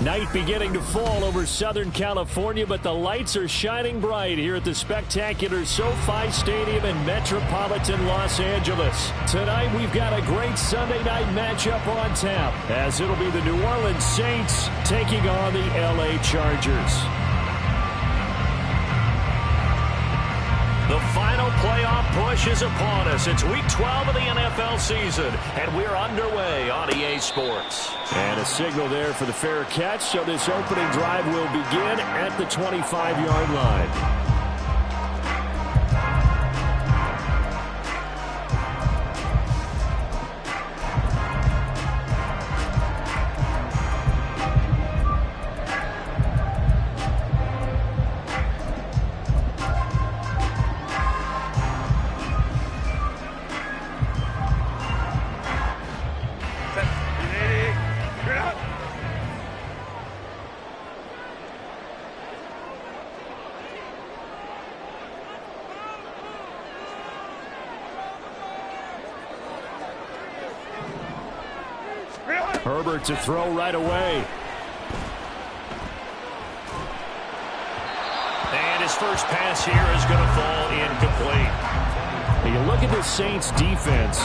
Night beginning to fall over Southern California, but the lights are shining bright here at the spectacular SoFi Stadium in metropolitan Los Angeles. Tonight we've got a great Sunday night matchup on tap, as it'll be the New Orleans Saints taking on the LA Chargers. The final playoff push is upon us. It's Week 12 of the NFL season, and we're underway on EA Sports. And a signal there for the fair catch, so this opening drive will begin at the 25-yard line. Herbert to throw right away. And his first pass here is going to fall incomplete. When you look at the Saints defense,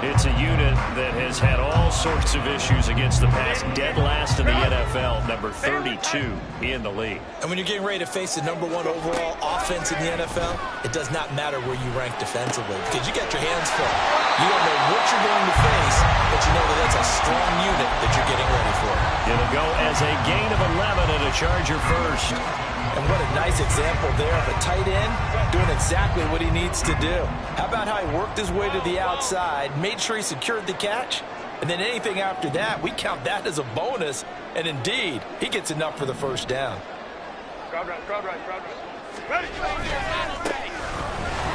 it's a unit that has had all sorts of issues against the pass. Dead last in the NFL, number 32 in the league. And when you're getting ready to face the number 1 overall offense in the NFL, it does not matter where you rank defensively, because you got your hands full. You don't know what you're going to face, but you know that that's a strong unit that you're getting ready for. It'll go as a gain of 11 and a Charger first. And what a nice example there of a tight end doing exactly what he needs to do. How about how he worked his way to the outside, made sure he secured the catch, and then anything after that, we count that as a bonus. And indeed, he gets enough for the first down. Crowd right. Ready.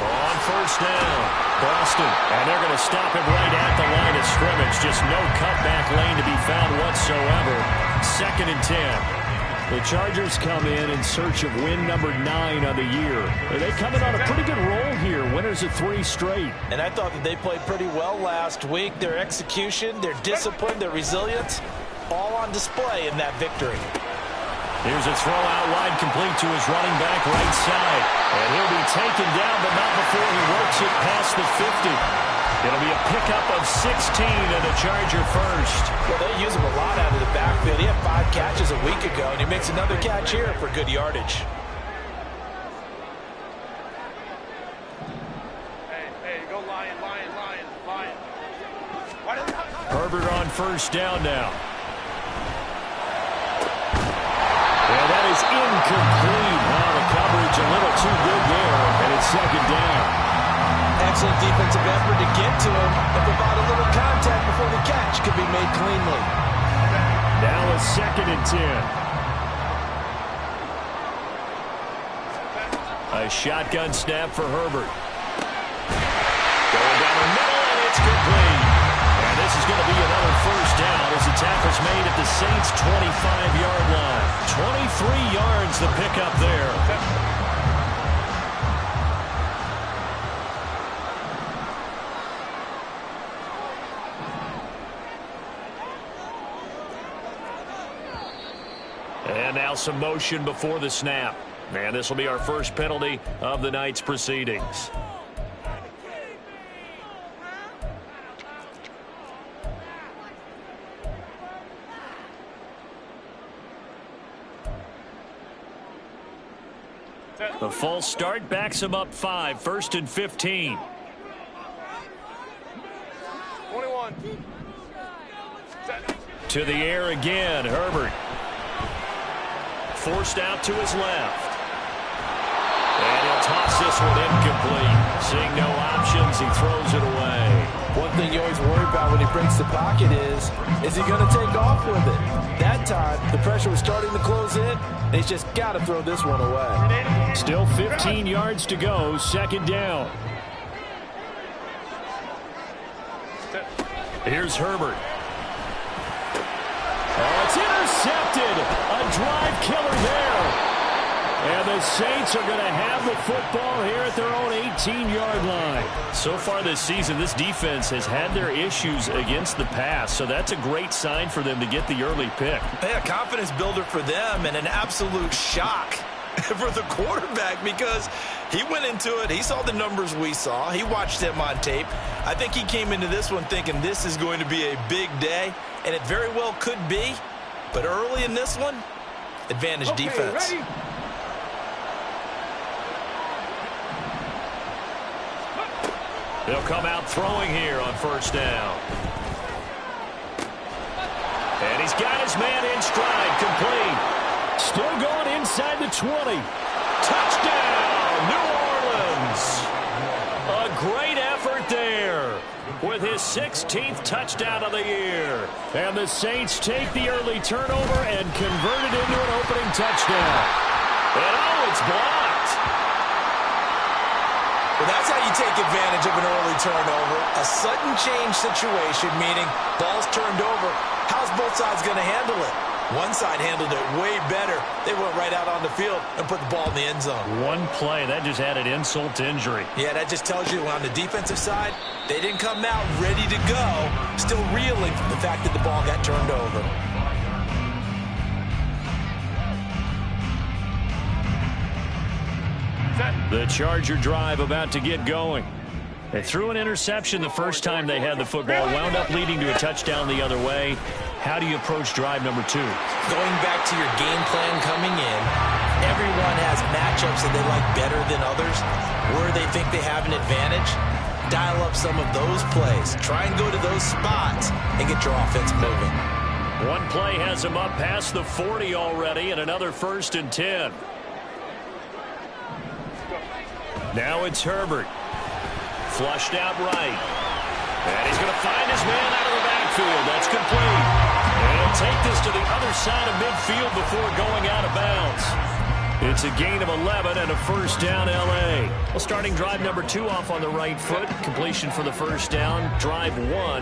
On first down, Boston. And they're going to stop him right at the line of scrimmage. Just no cutback lane to be found whatsoever. 2nd and 10. The Chargers come in search of win number 9 on the year. They come in on a pretty good roll here. Winners of 3 straight. And I thought that they played pretty well last week. Their execution, their discipline, their resilience, all on display in that victory. Here's a throw out wide, complete to his running back right side. And he'll be taken down, but not before he works it past the 50. It'll be a pickup of 16 and a Charger first. Well, they use him a lot out of the backfield. He had 5 catches a week ago, and he makes another catch here for good yardage. Hey, go Lion. Herbert on first down now. And that is incomplete. Now the coverage a little too good there, and it's 2nd down. Excellent defensive effort to get to him and provide a little contact before the catch could be made cleanly. Now a 2nd and 10. A shotgun snap for Herbert. Going down the middle, and it's complete. And this is going to be another first down as the tackle's made at the Saints' 25-yard line. 23 yards the pickup there. And now some motion before the snap. And this will be our first penalty of the night's proceedings. The false start backs him up 5. 1st and 15. 21. To the air again, Herbert. Forced out to his left. And he'll toss this one incomplete. Seeing no options, he throws it away. One thing you always worry about when he breaks the pocket is he going to take off with it? That time, the pressure was starting to close in, and he's just got to throw this one away. Still 15 yards to go, 2nd down. Here's Herbert. Oh, it's intercepted. A drive killer there. And the Saints are going to have the football here at their own 18-yard line. So far this season, this defense has had their issues against the pass, so that's a great sign for them to get the early pick. Yeah, confidence builder for them and an absolute shock for the quarterback because he went into it. He saw the numbers we saw. He watched them on tape. I think he came into this one thinking this is going to be a big day, and it very well could be. But early in this one, advantage defense. Ready? They'll come out throwing here on first down. And he's got his man in stride, complete. Still going inside the 20. Touchdown, New Orleans. A great effort there with his 16th touchdown of the year. And the Saints take the early turnover and convert it into an opening touchdown. And oh, it's blocked. Well, that's how you take advantage of an early turnover. A sudden change situation, meaning ball's turned over. How's both sides going to handle it? One side handled it way better. They went right out on the field and put the ball in the end zone. One play, that just added insult to injury. Yeah, that just tells you on the defensive side, they didn't come out ready to go, still reeling from the fact that the ball got turned over. The Charger drive about to get going. They threw an interception the first time they had the football, wound up leading to a touchdown the other way. How do you approach drive number 2? Going back to your game plan coming in, everyone has matchups that they like better than others. Where they think they have an advantage, dial up some of those plays. Try and go to those spots and get your offense moving. One play has him up past the 40 already, and another 1st and 10. Now it's Herbert. Flushed out right. And he's going to find his man out of the backfield. That's complete. And he'll take this to the other side of midfield before going out of bounds. It's a gain of 11 and a first down, L.A. Well, starting drive number 2 off on the right foot. Completion for the first down. Drive 1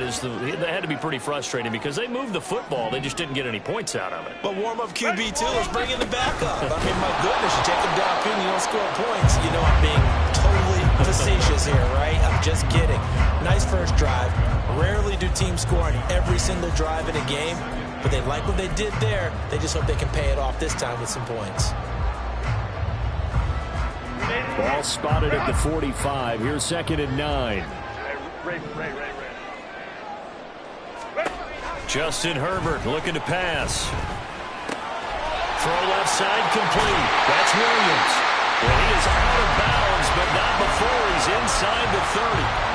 that had to be pretty frustrating because they moved the football. They just didn't get any points out of it. But warm-up QB, too. Let's bring in the backup. I mean, my goodness, you take them downfield and you don't score points. You know I'm being totally facetious here, right? I'm just kidding. Nice first drive. Rarely do teams score on every single drive in a game, but they like what they did there. They just hope they can pay it off this time with some points. Ball spotted at the 45. Here's 2nd and 9. Ray. Justin Herbert looking to pass. Throw left side complete. That's Williams. Well, he is out of bounds, but not before he's inside the 30.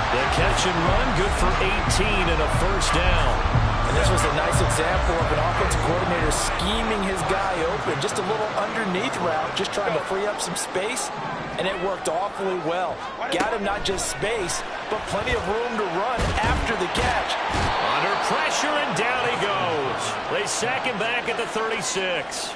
The catch and run, good for 18 and a first down. And this was a nice example of an offensive coordinator scheming his guy open. Just a little underneath route, just trying to free up some space, and it worked awfully well. Got him not just space, but plenty of room to run after the catch. Under pressure, and down he goes. They sack him back at the 36.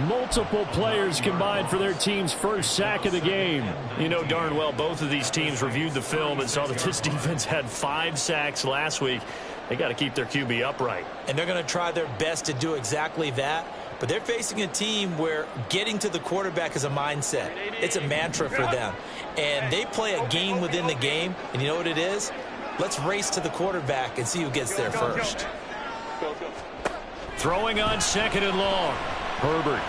Multiple players combined for their team's first sack of the game. You know darn well both of these teams reviewed the film and saw that this defense had 5 sacks last week. They got to keep their QB upright. And they're going to try their best to do exactly that. But they're facing a team where getting to the quarterback is a mindset. It's a mantra for them. And they play a game within the game. And you know what it is? Let's race to the quarterback and see who gets there first. Throwing on 2nd and long. Herbert.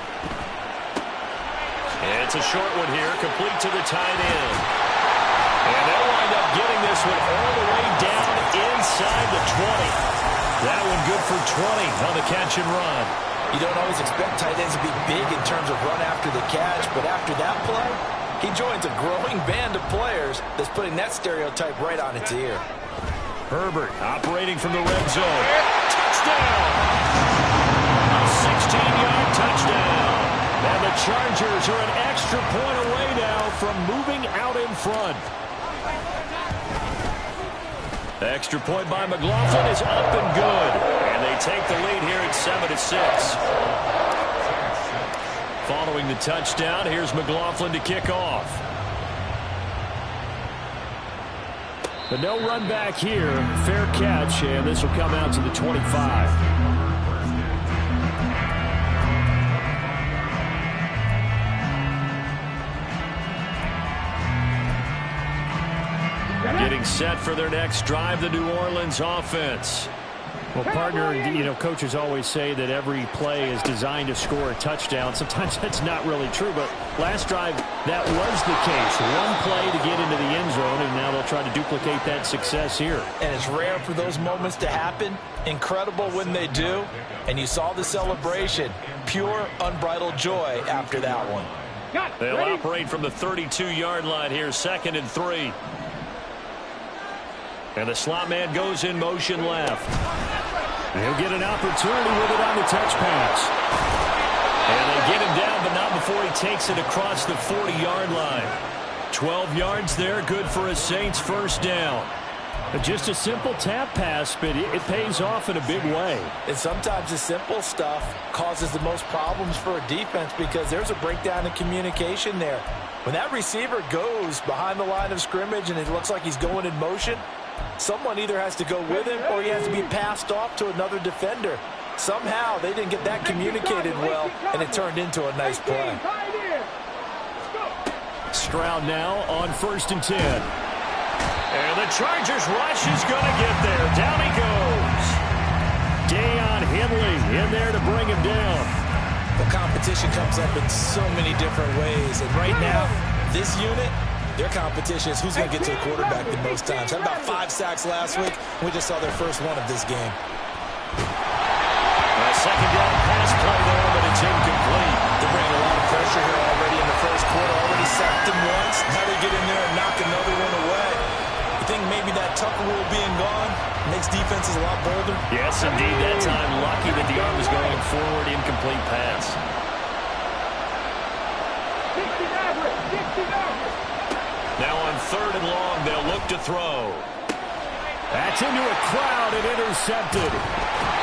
It's a short one here, complete to the tight end. And they'll wind up getting this one all the way down inside the 20. That one good for 20 on the catch and run. You don't always expect tight ends to be big in terms of run after the catch, but after that play, he joins a growing band of players that's putting that stereotype right on its ear. Herbert operating from the red zone. Touchdown! A 16-yard touchdown. And the Chargers are an extra point away now from moving out in front. Extra point by McLaughlin is up and good. And they take the lead here at 7-6. Following the touchdown, here's McLaughlin to kick off. But no run back here. Fair catch, and this will come out to the 25. Getting set for their next drive, the New Orleans offense. Well, partner, coaches always say that every play is designed to score a touchdown. Sometimes that's not really true, but last drive, that was the case. One play to get into the end zone, and now they'll try to duplicate that success here. And it's rare for those moments to happen. Incredible when they do. And you saw the celebration. Pure, unbridled joy after that one. They'll operate from the 32-yard line here, 2nd and 3. And the slot man goes in motion left. He'll get an opportunity with it on the touch pass. And they get him down, but not before he takes it across the 40-yard line. 12 yards there, good for a Saints first down. Just a simple tap pass, but it pays off in a big way. And sometimes the simple stuff causes the most problems for a defense because there's a breakdown in communication there. When that receiver goes behind the line of scrimmage and it looks like he's going in motion, someone either has to go with him or he has to be passed off to another defender. Somehow they didn't get that communicated well, and it turned into a nice play. Stroud now on 1st and 10. And the Chargers rush is going to get there. Down he goes. Deion Henley in there to bring him down. The competition comes up in so many different ways, and right now, this unit, their competition is who's going to get to the quarterback the most times. Had about 5 sacks last week. We just saw their first one of this game. A second down pass play there, but it's incomplete. They're bringing a lot of pressure here already in the first quarter. Already sacked him once. Now they get in there and knock another one away. You think maybe that Tucker rule being gone makes defenses a lot bolder? Yes, indeed. That time, lucky that the arm was going forward. Incomplete pass. Now on 3rd and long, they'll look to throw. That's into a crowd and intercepted.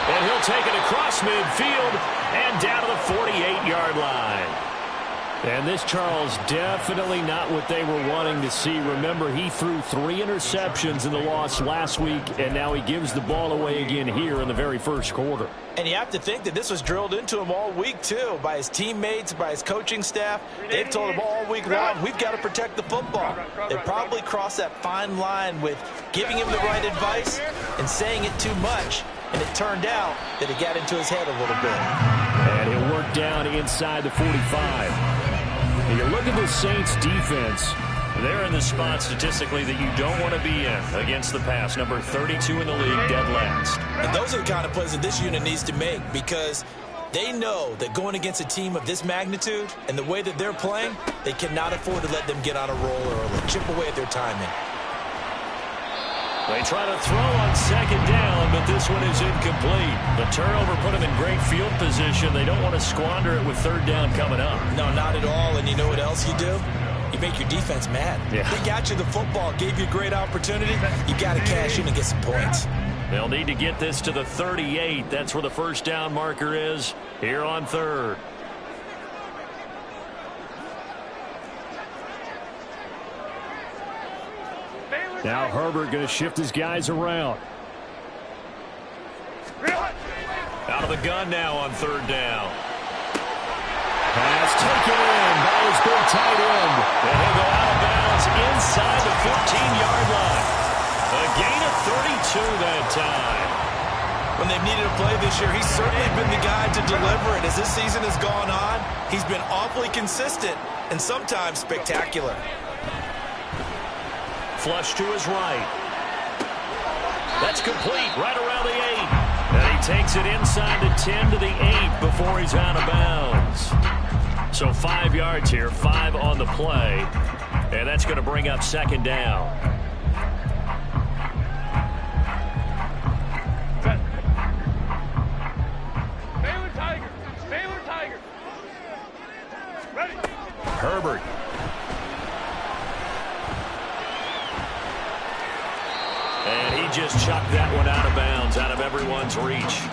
And he'll take it across midfield and down to the 48-yard line. And this, Charles, definitely not what they were wanting to see. Remember, he threw 3 interceptions in the loss last week, and now he gives the ball away again here in the very first quarter. And you have to think that this was drilled into him all week, too, by his teammates, by his coaching staff. They've told him all week long, we've got to protect the football. They probably crossed that fine line with giving him the right advice and saying it too much. And it turned out that it got into his head a little bit. And he'll work down inside the 45. And you look at the Saints defense. They're in the spot statistically that you don't want to be in against the pass. Number 32 in the league, dead last. And those are the kind of plays that this unit needs to make because they know that going against a team of this magnitude and the way that they're playing, they cannot afford to let them get on a roll early, chip away at their timing. They try to throw on 2nd down, but this one is incomplete. The turnover put them in great field position. They don't want to squander it with 3rd down coming up. No, not at all. And you know what else you do? You make your defense mad. Yeah. They got you the football, gave you a great opportunity. You got to cash in and get some points. They'll need to get this to the 38. That's where the first down marker is here on 3rd. Now Herbert going to shift his guys around. Out of the gun now on 3rd down. Pass taken in by his big tight end. And he'll go out of bounds inside the 14-yard line. A gain of 32 that time. When they've needed a play this year, he's certainly been the guy to deliver it. As this season has gone on, he's been awfully consistent and sometimes spectacular. Flush to his right. That's complete right around the 8. And he takes it inside the 10 to the 8 before he's out of bounds. So 5 yards here, 5 on the play. And that's going to bring up 2nd down. Baylor Tiger. Baylor Tiger. Ready. Herbert. And he just chucked that one out of bounds, out of everyone's reach.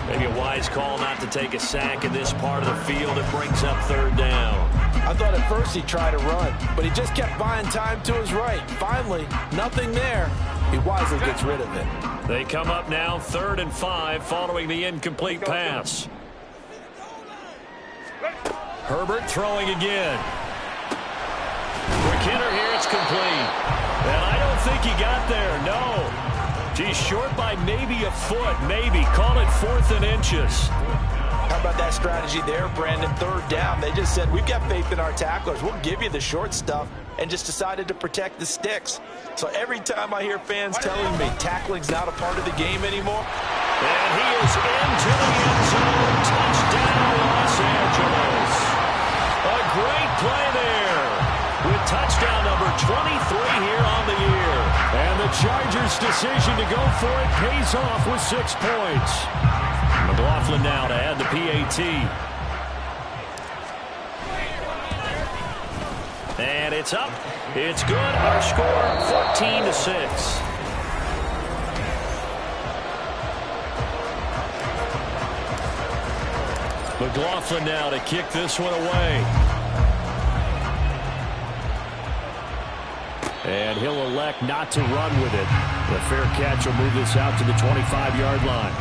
Maybe a wise call not to take a sack in this part of the field. It brings up 3rd down. I thought at first he'd try to run, but he just kept buying time to his right. Finally, nothing there. He wisely gets rid of it. They come up now 3rd and 5 following the incomplete pass. Herbert throwing again. For Kenner here, it's complete. And I don't think he got there? No. He's short by maybe a foot, maybe. Call it 4th and inches. How about that strategy there, Brandon? 3rd down. They just said, we've got faith in our tacklers. We'll give you the short stuff, and just decided to protect the sticks. So every time I hear fans telling me tackling's not a part of the game anymore. And he is into the end zone. Touchdown, Los Angeles. A great play there, with touchdown number 23 here on the year. And the Chargers' decision to go for it pays off with 6 points. McLaughlin now to add the PAT. And it's up. It's good. Our score, 14-6. McLaughlin now to kick this one away. And he'll elect not to run with it. The fair catch will move this out to the 25-yard line.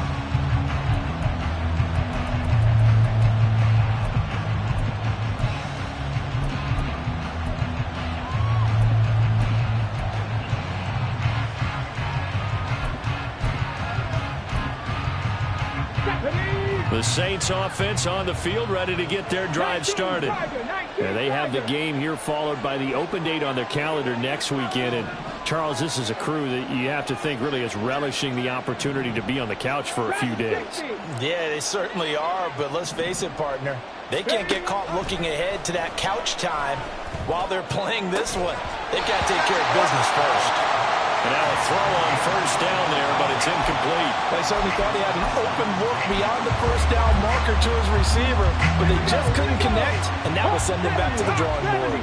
The Saints offense on the field, ready to get their drive started. And they have the game here followed by the open date on their calendar next weekend. And Charles, this is a crew that you have to think really is relishing the opportunity to be on the couch for a few days. Yeah, they certainly are, but let's face it, partner. They can't get caught looking ahead to that couch time while they're playing this one. They've got to take care of business first. And now a throw on 1st down there, but it's incomplete. They certainly thought he had an open look beyond the 1st down marker to his receiver, but they just couldn't connect, and that will send them back to the drawing board.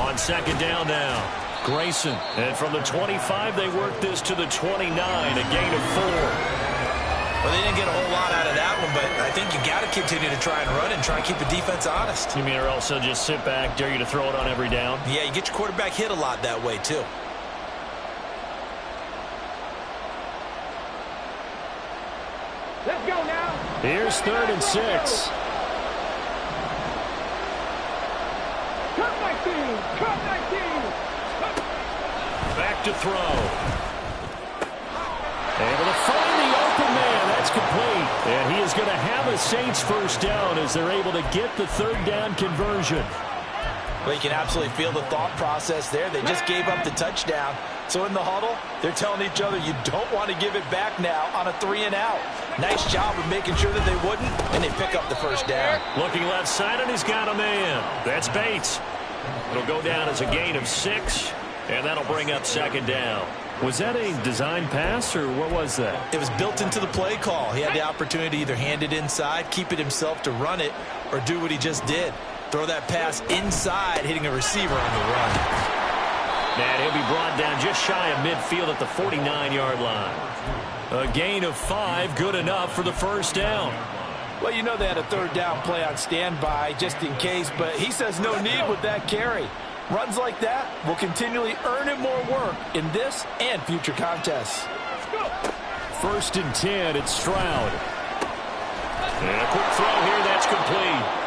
On 2nd down now, Grayson. And from the 25, they work this to the 29, a gain of 4. Well, they didn't get a whole lot out of that one, but I think you got to continue to try and run and try and keep the defense honest. You mean or else they'll just sit back, dare you to throw it on every down? Yeah, you get your quarterback hit a lot that way, too. Let's go now. Here's 3rd and 6. Cut my team. Cut my team. Back to throw. Able to find the open man. That's complete. And he is going to have a Saints 1st down as they're able to get the 3rd down conversion. Well, you can absolutely feel the thought process there. They just gave up the touchdown. So in the huddle, they're telling each other, you don't want to give it back now on a 3-and-out. Nice job of making sure that they wouldn't, and they pick up the 1st down. Looking left side, and he's got a man. That's Bates. It'll go down as a gain of 6, and that'll bring up 2nd down. Was that a design pass, or what was that? It was built into the play call. He had the opportunity to either hand it inside, keep it himself to run it, or do what he just did. Throw that pass inside, hitting a receiver on the run. And he'll be brought down just shy of midfield at the 49-yard line. A gain of 5, good enough for the 1st down. Well, you know they had a 3rd down play on standby just in case, but he says no need with that carry. Runs like that will continually earn him more work in this and future contests. 1st and 10, it's Stroud. And a quick throw here, that's complete.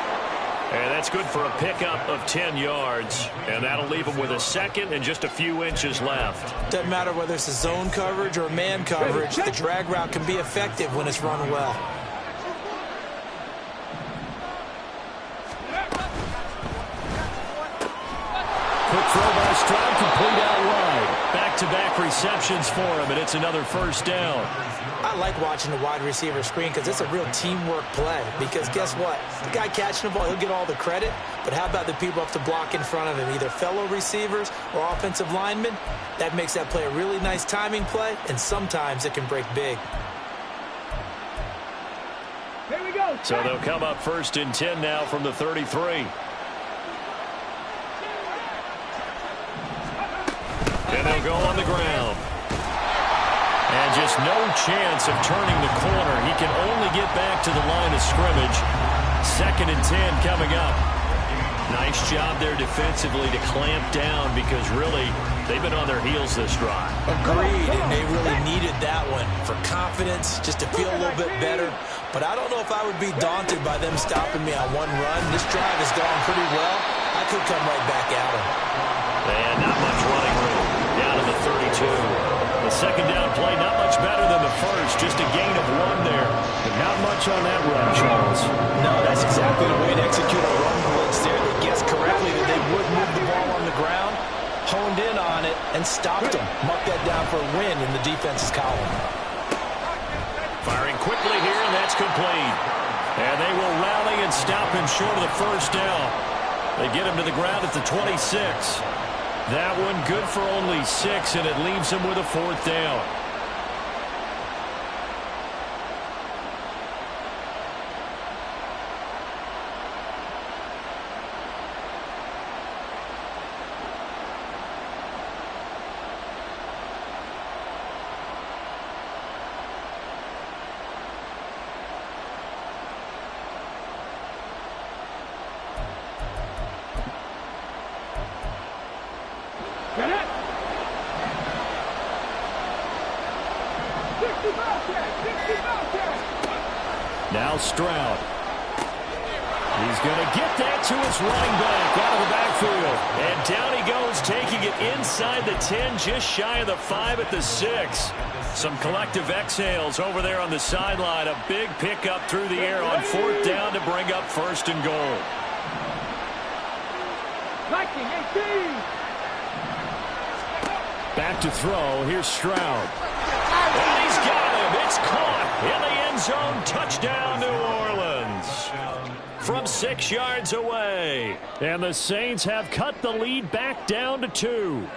And that's good for a pickup of 10 yards. And that'll leave him with a 2nd and just a few inches left. Doesn't matter whether it's a zone coverage or man coverage, the drag route can be effective when it's run well. Quick throw by Stroud, complete out wide. Back-to-back receptions for him, and it's another 1st down. I like watching the wide receiver screen because it's a real teamwork play. Because guess what? The guy catching the ball, he'll get all the credit. But how about the people up to block in front of him, either fellow receivers or offensive linemen? That makes that play a really nice timing play, and sometimes it can break big. Here we go. So they'll come up 1st and 10 now from the 33. And they'll go on the ground. And just no chance of turning the corner. He can only get back to the line of scrimmage. 2nd and 10 coming up. Nice job there defensively to clamp down because really they've been on their heels this drive. Agreed, and they really needed that one for confidence, just to feel a little bit better. But I don't know if I would be daunted by them stopping me on one run. This drive has gone pretty well. I could come right back at them. And not much running room. Down to the 32. The second down play not much better than the first. Just a gain of 1 there. But not much on that run, Charles. No, that's exactly the way to execute a run blitz there. They guessed correctly that they would move the ball on the ground, honed in on it, and stopped them. Marked that down for a win in the defense's column. Firing quickly here, and that's complete. And they will rally and stop him short of the first down. They get him to the ground at the 26. That one good for only 6, and it leaves him with a 4th down. Get it! 60 Bobcats! Now Stroud. He's going to get that to his running back out of the backfield. And down he goes, taking it inside the 10, just shy of the 5 at the 6. Some collective exhales over there on the sideline. A big pickup through the air on 4th down to bring up 1st and goal. Viking 18! Back to throw. Here's Stroud. And he's got him. It's caught in the end zone. Touchdown, New Orleans. From 6 yards away. And the Saints have cut the lead back down to 2.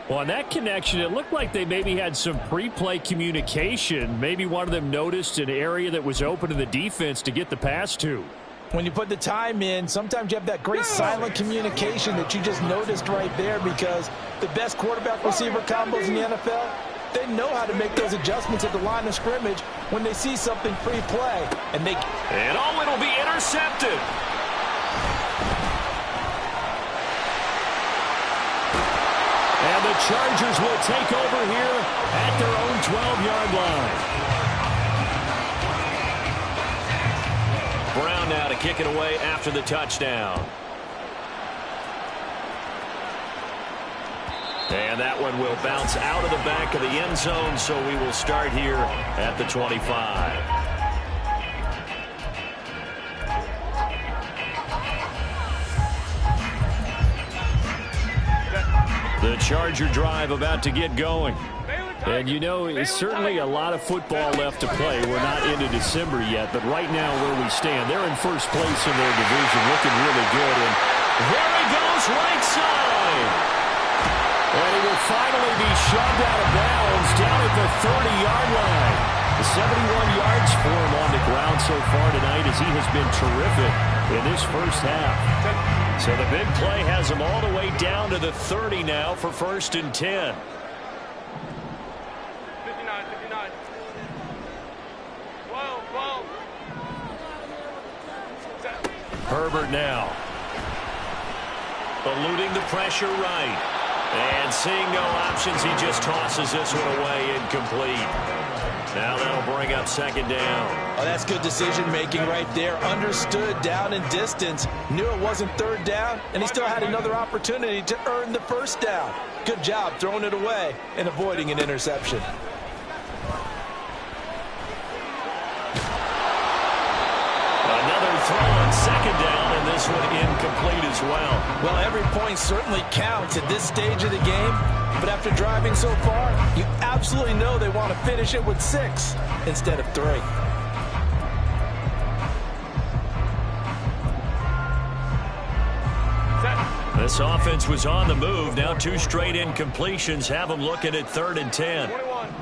Well, on that connection, it looked like they maybe had some pre-play communication. Maybe one of them noticed an area that was open to the defense to get the pass to. When you put the time in, sometimes you have that great silent communication that you just noticed right there, because the best quarterback-receiver combos in the NFL, they know how to make those adjustments at the line of scrimmage when they see something pre-play. And it'll be intercepted. And the Chargers will take over here at their own 12-yard line. Brown now to kick it away after the touchdown. And that one will bounce out of the back of the end zone, so we will start here at the 25. The Charger drive about to get going. And, you know, it's certainly a lot of football left to play. We're not into December yet, but right now where we stand, they're in first place in their division, looking really good. And there he goes, right side. And he will finally be shoved out of bounds down at the 30-yard line. The 71 yards for him on the ground so far tonight, as he has been terrific in this first half. So the big play has him all the way down to the 30 now for 1st and 10. Herbert now. Eluding the pressure right. And seeing no options, he just tosses this one away, incomplete. Now that'll bring up 2nd down. Oh, that's good decision-making right there. Understood down and distance. Knew it wasn't 3rd down, and he still had another opportunity to earn the 1st down. Good job throwing it away and avoiding an interception. Another throw on 2nd down, and this one incomplete as well. Well, every point certainly counts at this stage of the game, but after driving so far, you absolutely know they want to finish it with 6 instead of 3. This offense was on the move. Now 2 straight incompletions have them looking at 3rd and 10. 21.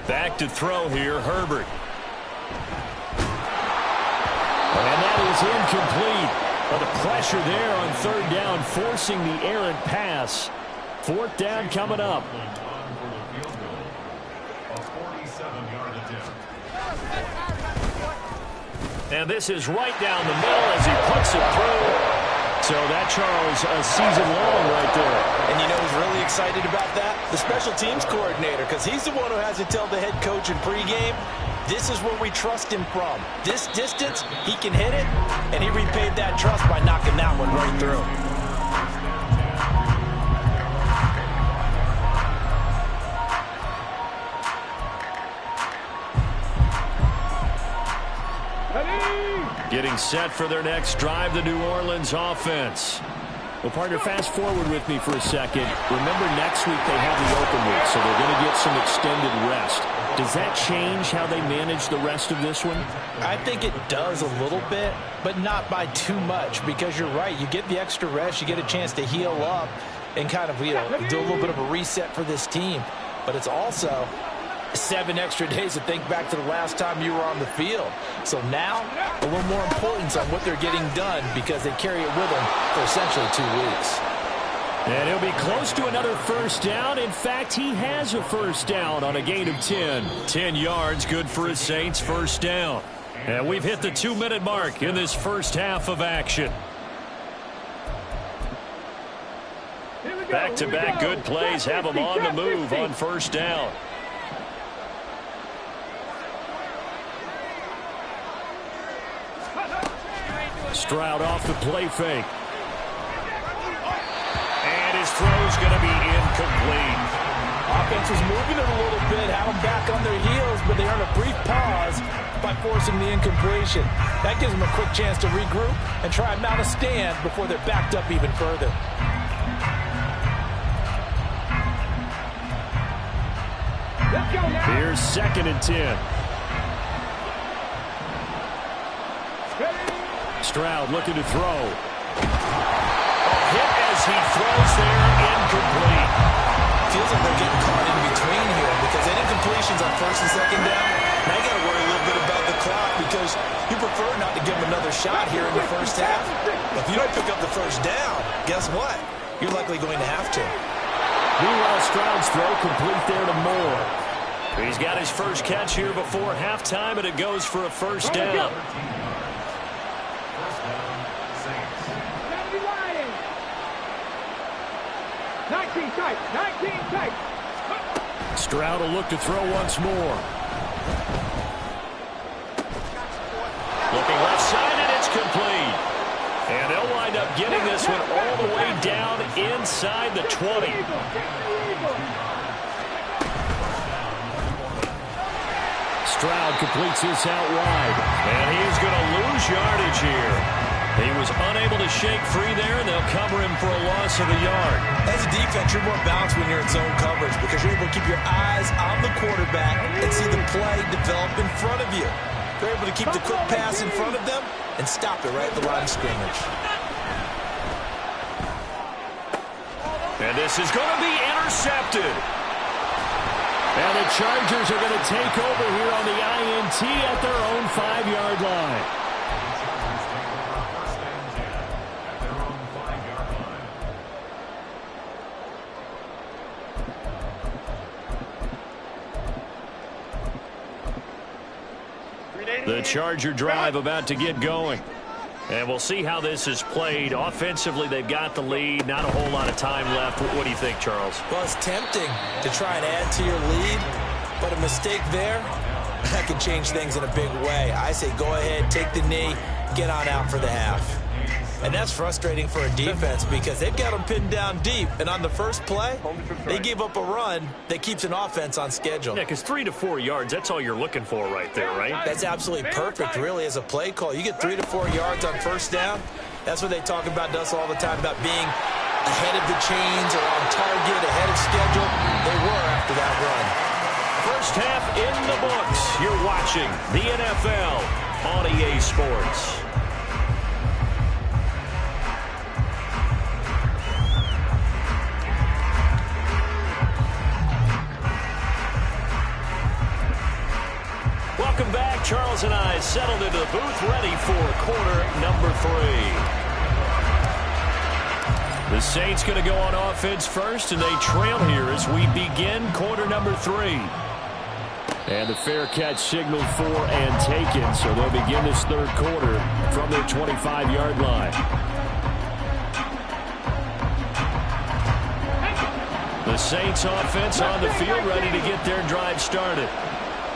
Back to throw here, Herbert. And that is incomplete. But the pressure there on 3rd down, forcing the errant pass. 4th down coming up. And this is right down the middle as he puts it through. So that, Charles, a season long right there. And you know who's really excited about that? The special teams coordinator, because he's the one who has to tell the head coach in pregame, this is where we trust him from. This distance, he can hit it, and he repaid that trust by knocking that one right through. Getting set for their next drive, the New Orleans offense. Well, partner, fast forward with me for a second. Remember, next week they have the open week, so they're going to get some extended rest. Does that change how they manage the rest of this one? I think it does a little bit, but not by too much, because you're right. You get the extra rest, you get a chance to heal up and kind of, do a little bit of a reset for this team. But it's also 7 extra days to think back to the last time you were on the field. So now, a little more importance on what they're getting done because they carry it with them for essentially 2 weeks. And he'll be close to another first down. In fact, he has a first down on a gain of 10. 10 yards, good for his Saints, first down. And we've hit the 2-minute mark in this first half of action. Back-to-back good plays have them on the move on first down. Stroud off the play fake. And his throw's going to be incomplete. Offense was moving it a little bit, had them back on their heels, but they earned a brief pause by forcing the incompletion. That gives them a quick chance to regroup and try and mount a stand before they're backed up even further. Let's go now. Here's 2nd and 10. Stroud looking to throw. A hit as he throws there, incomplete. Feels like they're getting caught in between here because that incompletion's on 1st and 2nd down. Now you got to worry a little bit about the clock because you prefer not to give them another shot here in the first half. If you don't pick up the first down, guess what? You're likely going to have to. Meanwhile, Stroud's throw complete there to Moore. He's got his first catch here before halftime, and it goes for a first down. Stroud will look to throw once more. Looking left side, and it's complete. And they'll wind up getting this one all the way down inside the 20. Stroud completes this out wide. And he is going to lose yardage here. He was unable to shake free there, and they'll cover him for a loss of a yard. As a defense, you're more balanced when you're in zone coverage because you're able to keep your eyes on the quarterback and see the play develop in front of you. They're able to keep the quick pass in front of them and stop it right at the line of scrimmage. And this is going to be intercepted. And the Chargers are going to take over here on the INT at their own 5-yard line. The Charger drive about to get going. And we'll see how this is played. Offensively, they've got the lead. Not a whole lot of time left. What do you think, Charles? Well, it's tempting to try and add to your lead, but a mistake there, that can change things in a big way. I say go ahead, take the knee, get on out for the half. And that's frustrating for a defense because they've got them pinned down deep. And on the first play, they gave up a run that keeps an offense on schedule. Yeah, because 3 to 4 yards, that's all you're looking for right there, right? That's absolutely perfect, really, as a play call. You get 3 to 4 yards on first down. That's what they talk about us all the time, about being ahead of the chains or on target, ahead of schedule. They were after that run. First half in the books. You're watching the NFL on EA Sports. Welcome back. Charles and I settled into the booth, ready for quarter number 3. The Saints going to go on offense first, and they trail here as we begin quarter number 3. And the fair catch signaled for and taken, so they'll begin this third quarter from their 25-yard line. The Saints offense on the field, ready to get their drive started.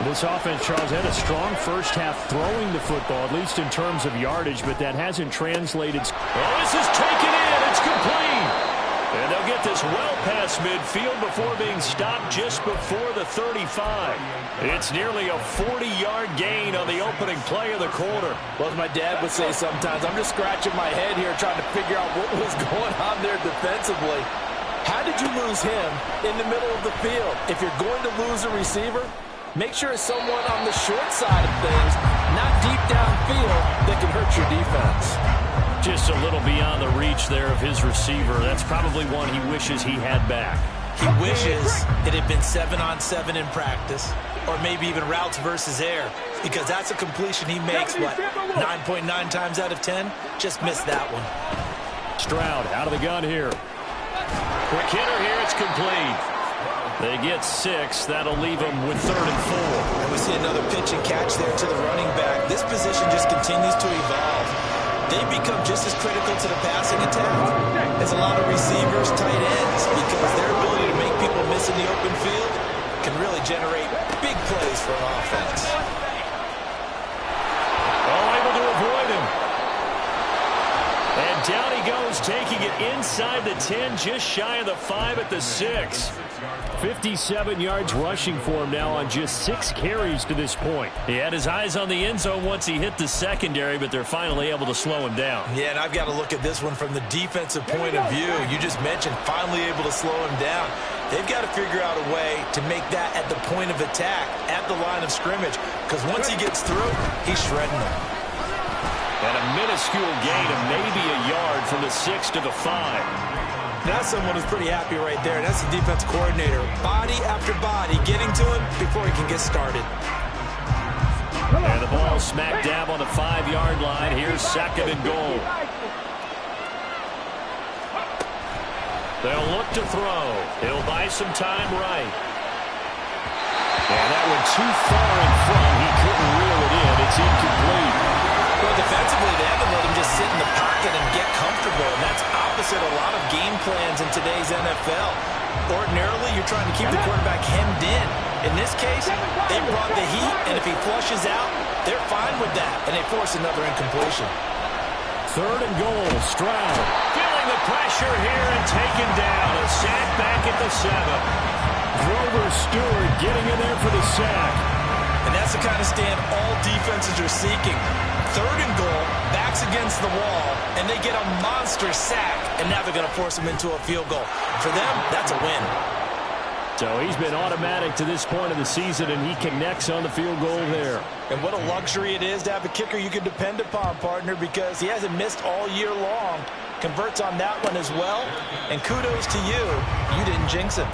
This offense, Charles, had a strong first half throwing the football, at least in terms of yardage, but that hasn't translated. Oh, this is taken in. It's complete. And they'll get this well past midfield before being stopped just before the 35. It's nearly a 40-yard gain on the opening play of the quarter. Well, as my dad would say sometimes, I'm just scratching my head here trying to figure out what was going on there defensively. How did you lose him in the middle of the field? If you're going to lose a receiver, make sure it's someone on the short side of things, not deep downfield, that can hurt your defense. Just a little beyond the reach there of his receiver. That's probably one he wishes he had back. He wishes it had been 7-on-7 in practice, or maybe even routes versus air, because that's a completion he makes, what, 9.9 times out of 10? Just missed that one. Stroud out of the gun here. Quick hitter here, it's complete. They get 6. That'll leave them with 3rd and 4. And we see another pitch and catch there to the running back. This position just continues to evolve. They become just as critical to the passing attack as a lot of receivers, tight ends, because their ability to make people miss in the open field can really generate big plays for an offense. All able to avoid him. And down he goes, taking it inside the 10, just shy of the 5 at the 6. 57 yards rushing for him now on just 6 carries to this point. He had his eyes on the end zone once he hit the secondary, but they're finally able to slow him down. Yeah, and I've got to look at this one from the defensive point of view. You just mentioned finally able to slow him down. They've got to figure out a way to make that at the point of attack, at the line of scrimmage, because once he gets through, he's shredding them. And a minuscule gain of maybe a yard from the 6 to the 5. That's someone who's pretty happy right there. That's the defense coordinator. Body after body getting to him before he can get started. And the ball smack dab on the 5-yard line. Here's 2nd and goal. They'll look to throw. He'll buy some time right. And that one too far in front. He couldn't reel it in. It's incomplete. Well, defensively, they haven't let him just sit in the pocket and get comfortable, and that's opposite a lot of game plans in today's NFL. Ordinarily, you're trying to keep the quarterback hemmed in. In this case, they brought the heat, and if he flushes out, they're fine with that, and they force another incompletion. 3rd and goal, Stroud. Feeling the pressure here and taken down. A sack back at the 7. Grover Stewart getting in there for the sack. And that's the kind of stand all defenses are seeking. 3rd and goal, backs against the wall, and they get a monster sack, and now they're going to force them into a field goal. For them, that's a win. So he's been automatic to this point of the season, and he connects on the field goal there. And what a luxury it is to have a kicker you can depend upon, partner, because he hasn't missed all year long. Converts on that one as well, and kudos to you. You didn't jinx him.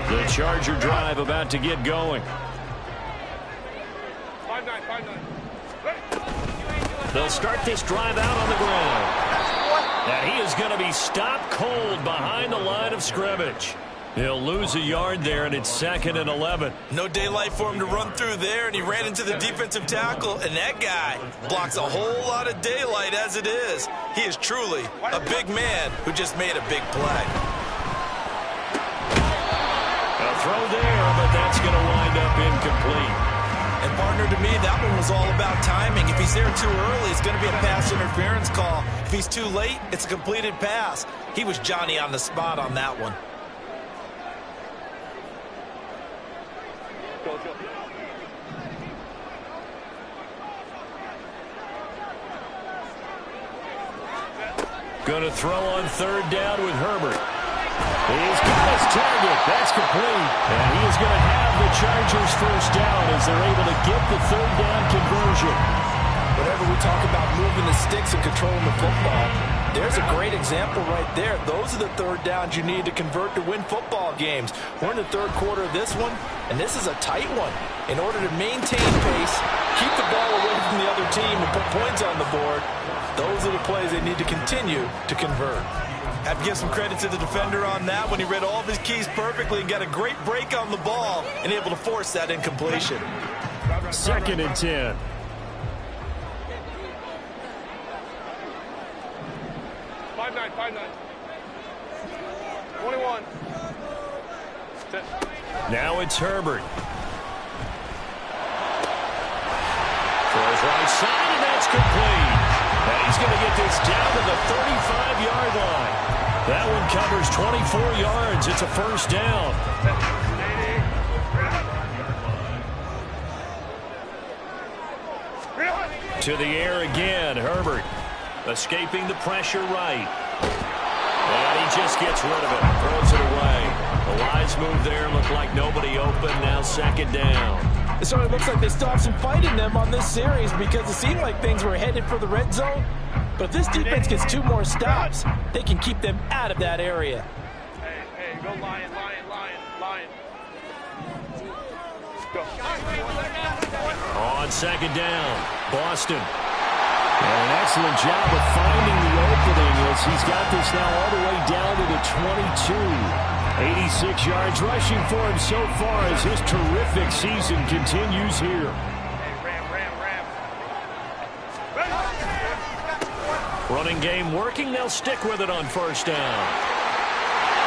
The Charger drive about to get going. They'll start this drive out on the ground. And he is going to be stopped cold behind the line of scrimmage. He'll lose a yard there, and it's 2nd and 11. No daylight for him to run through there, and he ran into the defensive tackle, and that guy blocks a whole lot of daylight as it is. He is truly a big man who just made a big play. A throw there, but that's going to wind up incomplete. And partner, to me, that one was all about timing. If he's there too early, it's going to be a pass interference call. If he's too late, it's a completed pass. He was Johnny on the spot on that one. Going to throw on 3rd down with Herbert. He's got his target. That's complete. And he is going to have the Chargers first down as they're able to get the 3rd down conversion. Whenever we talk about moving the sticks and controlling the football, there's a great example right there. Those are the 3rd downs you need to convert to win football games. We're in the 3rd quarter of this one, and this is a tight one. In order to maintain pace, keep the ball away from the other team, and put points on the board, those are the plays they need to continue to convert. Have to give some credit to the defender on that when he read all of his keys perfectly and got a great break on the ball and able to force that incompletion. 2nd and 10. Five nine. 21. Now it's Herbert. Throws right side, and that's complete. And he's going to get this down to the 35-yard line. That one covers 24 yards. It's a first down. To the air again, Herbert. Escaping the pressure right. And he just gets rid of it. Throws it away. The wise move there. Looked like nobody open. Now 2nd down. It sort of looks like they still have some fight in them on this series because it seemed like things were headed for the red zone. But if this defense gets 2 more stops, they can keep them out of that area. Hey, go Lion. Go. On 2nd down, Boston. And an excellent job of finding the opening as he's got this now all the way down to the 22. 86 yards rushing for him so far as his terrific season continues here. Ram. Running game working. They'll stick with it on 1st down.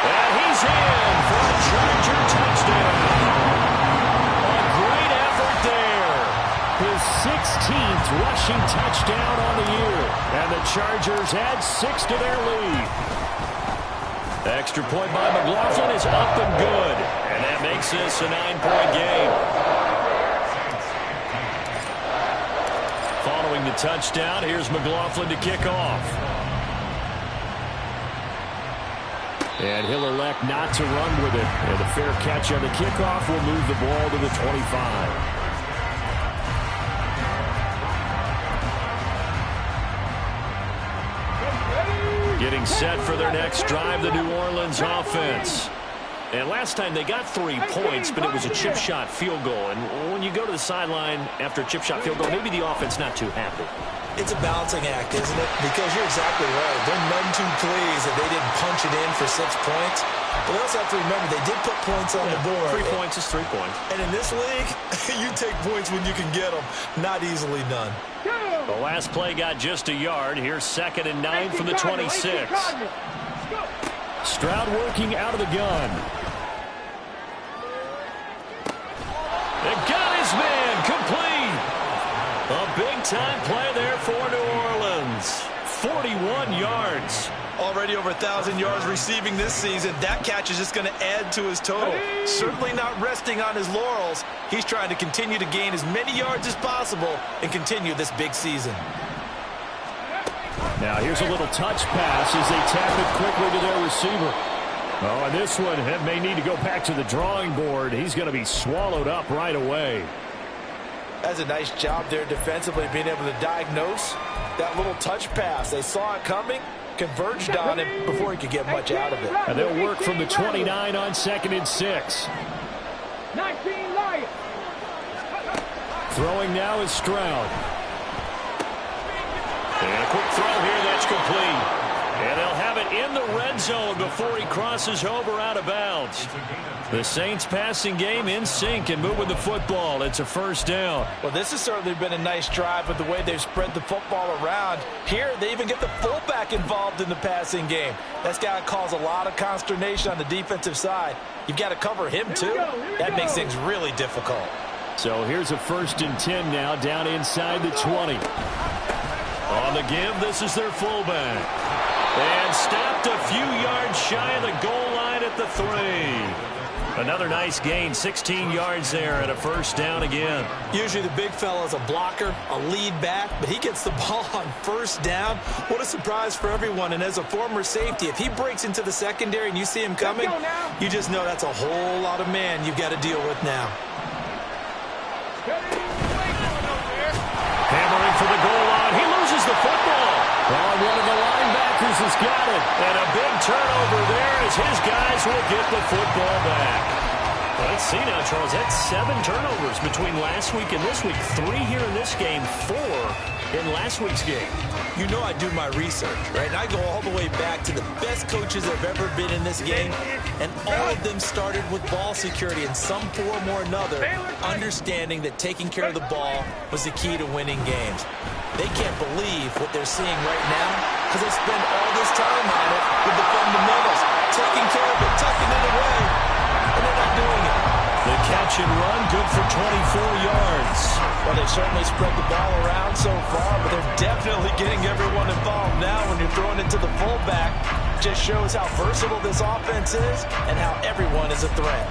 And he's in for a Charger touchdown. A great effort there. His 16th rushing touchdown on the year. And the Chargers add 6 to their lead. The extra point by McLaughlin is up and good. And that makes this a 9-point game. Following the touchdown, here's McLaughlin to kick off. And he'll elect not to run with it. And a fair catch on the kickoff will move the ball to the 25. Getting set for their next drive, the New Orleans offense. And last time they got 3 points, but it was a chip shot field goal. And when you go to the sideline after a chip shot field goal, maybe the offense not too happy. It's a balancing act, isn't it? Because you're exactly right. They're none too pleased that they didn't punch it in for 6 points. But they also have to remember they did put points on the board. 3 points is 3 points. And in this league, you take points when you can get them. Not easily done. The last play got just a yard. Here's 2nd and 9 from the 26. Stroud working out of the gun. They got his man complete. A big-time play there for New Orleans. 41 yards. Already over 1,000 yards receiving this season. That catch is just going to add to his total. Certainly not resting on his laurels. He's trying to continue to gain as many yards as possible and continue this big season. Now here's a little touch pass as they tap it quickly to their receiver. Oh, and this one may need to go back to the drawing board. He's going to be swallowed up right away. That's a nice job there defensively, being able to diagnose that little touch pass. They saw it coming, converged on him before he could get much out of it. And they'll work from the 29 on 2nd and 6. 19 Lions. Throwing now is Stroud. And a quick throw here, that's complete. And they'll have it in the red zone before he crosses over out of bounds. The Saints passing game in sync and moving the football. It's a first down. Well, this has certainly been a nice drive with the way they've spread the football around. Here, they even get the fullback involved in the passing game. That's got to cause a lot of consternation on the defensive side. You've got to cover him, too. That makes things really difficult. So here's a 1st and 10 now down inside the 20. On the give, this is their fullback. And stopped a few yards shy of the goal line at the 3. Another nice gain, 16 yards there and a first down again. Usually the big fella's a blocker, a lead back, but he gets the ball on 1st down. What a surprise for everyone. And as a former safety, if he breaks into the secondary and you see him coming, you just know that's a whole lot of man you've got to deal with now. Hammering for the goal line. He loses the football. Oh, one of the linebackers has got it. And a big turnover there as his guys will get the football back. Let's see now, Charles. That's 7 turnovers between last week and this week. 3 here in this game, 4 in last week's game. You know I do my research, right? And I go all the way back to the best coaches that have ever been in this game, and all of them started with ball security in some form or another, understanding that taking care of the ball was the key to winning games. They can't believe what they're seeing right now because they spend all this time on it with the fundamentals, taking care of it, tucking it away, and they're not doing it. The catch and run, good for 24 yards. Well, they've certainly spread the ball around so far, but they're definitely getting everyone involved now when you're throwing it to the fullback. Just shows how versatile this offense is and how everyone is a threat.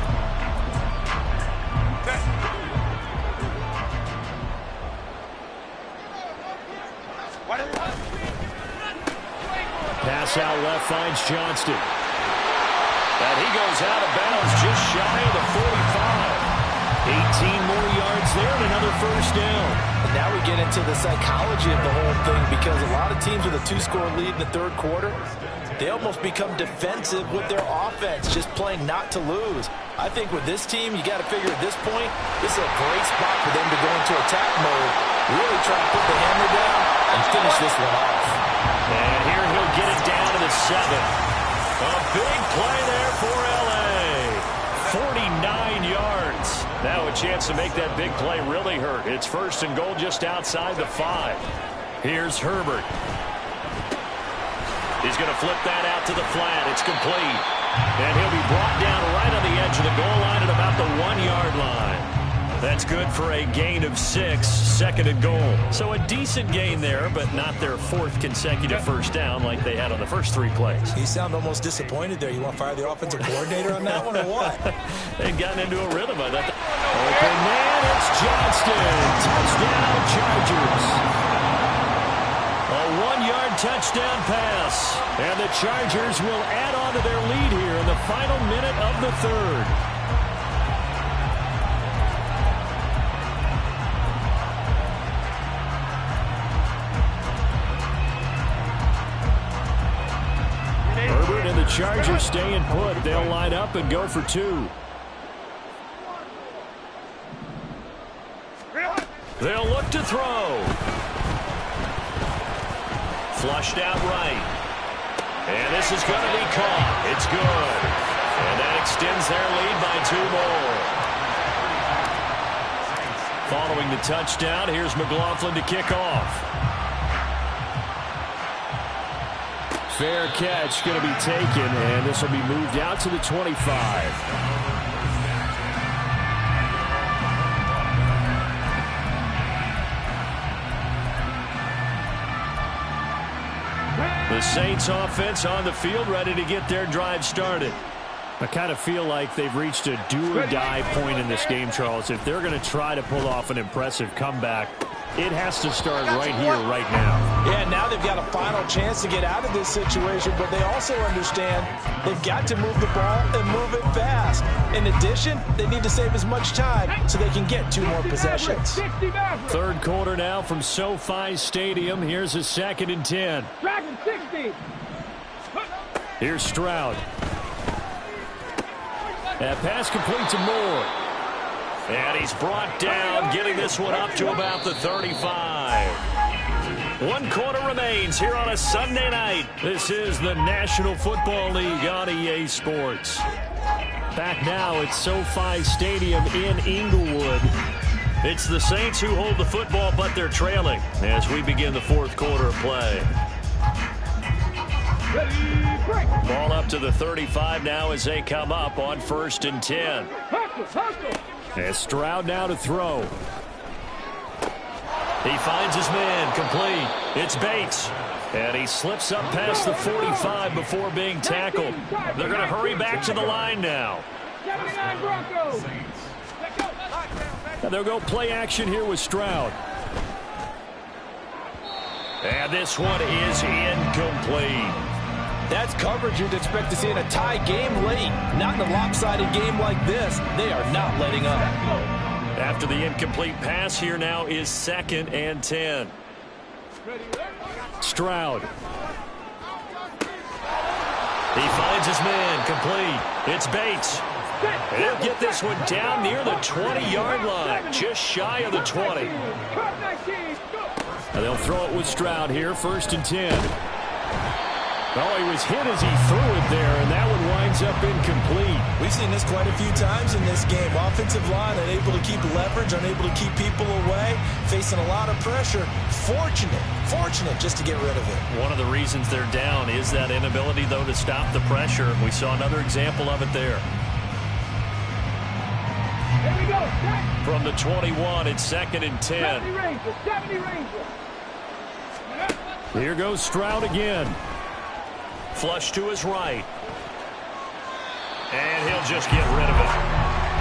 Pass out left finds Johnston. And he goes out of bounds just shy of the 45. 18 more yards there and another first down. And now we get into the psychology of the whole thing because a lot of teams with a 2-score lead in the third quarter, they almost become defensive with their offense, just playing not to lose. I think with this team, you got to figure at this point, this is a great spot for them to go into attack mode, really try to put the hammer down and finish this one off. And here he'll get it down to the 7. A big play there for L.A. 49 yards. Now a chance to make that big play really hurt. It's first and goal just outside the 5. Here's Herbert. He's going to flip that out to the flat. It's complete. And he'll be brought down right on the edge of the goal line at about the 1-yard line. That's good for a gain of 6, second and goal. So a decent gain there, but not their 4th consecutive first down like they had on the first 3 plays. You sound almost disappointed there. You want to fire the offensive coordinator on that one or what? They've gotten into a rhythm. Open man, it's Johnston. Touchdown, Chargers. A 1-yard touchdown pass. And the Chargers will add on to their lead here in the final minute of the 3rd. Chargers staying put. They'll line up and go for 2. They'll look to throw. Flushed out right. And this is going to be caught. It's good. And that extends their lead by 2 more. Following the touchdown, here's McLaughlin to kick off. Fair catch going to be taken, and this will be moved out to the 25. The Saints offense on the field, ready to get their drive started. I kind of feel like they've reached a do-or-die point in this game, Charles. If they're going to try to pull off an impressive comeback, it has to start right here, right now. Yeah, now they've got a final chance to get out of this situation, but they also understand they've got to move the ball and move it fast. In addition, they need to save as much time so they can get 2 more possessions. 3rd quarter now from SoFi Stadium. Here's a 2nd and 10. Dragon 60. Here's Stroud. That pass complete to Moore. And he's brought down, getting this one up to about the 35. 1 quarter remains here on a Sunday night. This is the National Football League on EA Sports. Back now at SoFi Stadium in Inglewood. It's the Saints who hold the football, but they're trailing as we begin the 4th quarter of play. Ball up to the 35 now as they come up on 1st and 10. And Stroud now to throw. He finds his man, complete. It's Bates. And he slips up past the 45 before being tackled. They're going to hurry back to the line now. And they'll go play action here with Stroud. And this one is incomplete. That's coverage you'd expect to see in a tie game late. Not in a lopsided game like this. They are not letting up. After the incomplete pass, here now is 2nd and 10. Stroud. He finds his man, complete. It's Bates. And he'll get this one down near the 20-yard line, just shy of the 20. And they'll throw it with Stroud here, 1st and 10. Well, he was hit as he threw it there, and that one winds up incomplete. We've seen this quite a few times in this game. Offensive line unable to keep leverage, unable to keep people away, facing a lot of pressure. Fortunate just to get rid of it. One of the reasons they're down is that inability, though, to stop the pressure. We saw another example of it there. Here we go. From the 21, it's 2nd and 10. 70 Ranger. Here goes Stroud again. Flush to his right. And he'll just get rid of it.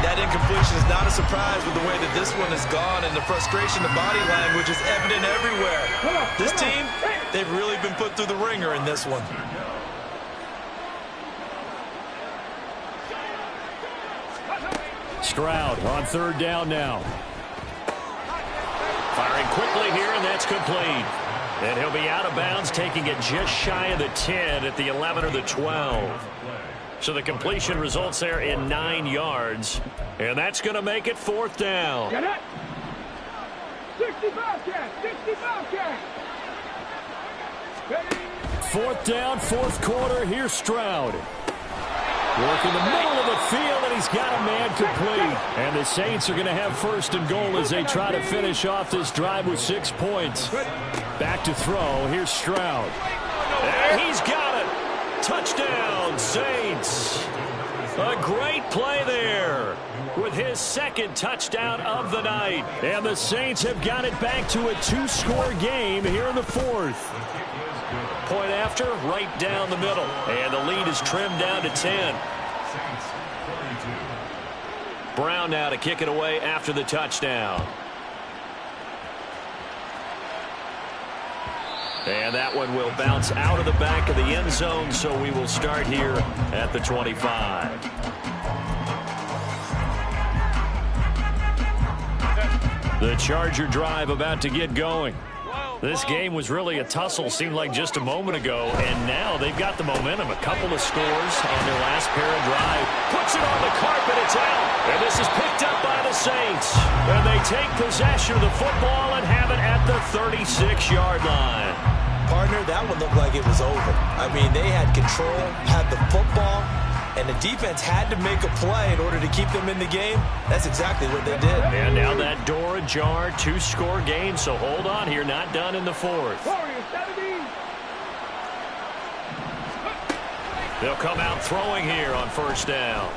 That incompletion is not a surprise with the way that this one has gone, and the frustration, the body language is evident everywhere. This team, they've really been put through the ringer in this one. Stroud on 3rd down now. Firing quickly here, and that's complete. And he'll be out of bounds, taking it just shy of the 10 at the 11 or the 12. So the completion results there in 9 yards. And that's going to make it 4th down. Get it. 65 cat. 65 cat. 4th down, 4th quarter. Here's Stroud. Working the middle of the field, and he's got a man complete. And the Saints are going to have 1st and goal as they try to finish off this drive with 6 points. Back to throw. Here's Stroud. There, he's got it. Touchdown, Saints. A great play there with his 2nd touchdown of the night. And the Saints have got it back to a 2-score game here in the 4th. Point after, right down the middle. And the lead is trimmed down to 10. Brown now to kick it away after the touchdown. And that one will bounce out of the back of the end zone, so we will start here at the 25. The Charger drive about to get going. This game was really a tussle, seemed like just a moment ago, and now they've got the momentum. A couple of scores on their last pair of drive. Puts it on the carpet, it's out. And this is picked up by the Saints. And they take possession of the football and have it at the 36-yard line. Partner, that one looked like it was over. I mean, they had control, had the football, and the defense had to make a play in order to keep them in the game. That's exactly what they did. And now that door ajar, 2-score game, so hold on here, not done in the 4th. They'll come out throwing here on 1st down.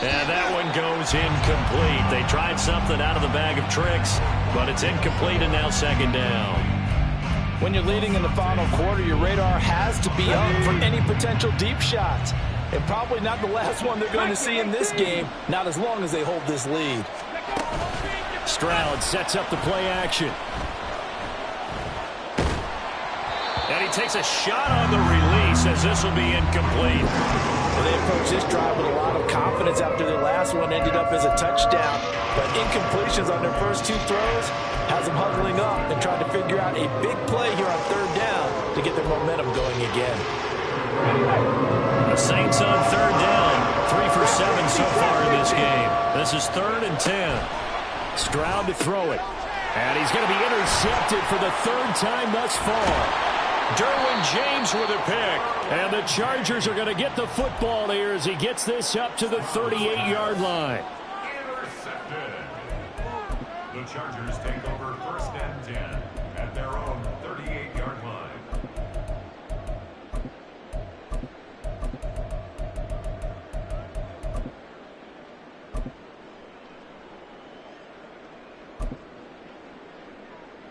And that one goes incomplete. They tried something out of the bag of tricks, but it's incomplete and now 2nd down. When you're leading in the final quarter, your radar has to be up for any potential deep shots. And probably not the last one they're going to see in this game, not as long as they hold this lead. Stroud sets up the play action. And he takes a shot on the release as this will be incomplete. Well, they approached this drive with a lot of confidence after their last one ended up as a touchdown. But incompletions on their first 2 throws has them huddling up and trying to figure out a big play here on 3rd down to get their momentum going again. The Saints on 3rd down. 3 for 7 so far in this game. This is 3rd and 10. Stroud to throw it. And he's going to be intercepted for the 3rd time thus far. Derwin James with a pick. And the Chargers are going to get the football here as he gets this up to the 38-yard line. Intercepted. The Chargers take over 1st and 10 at their own 38-yard line.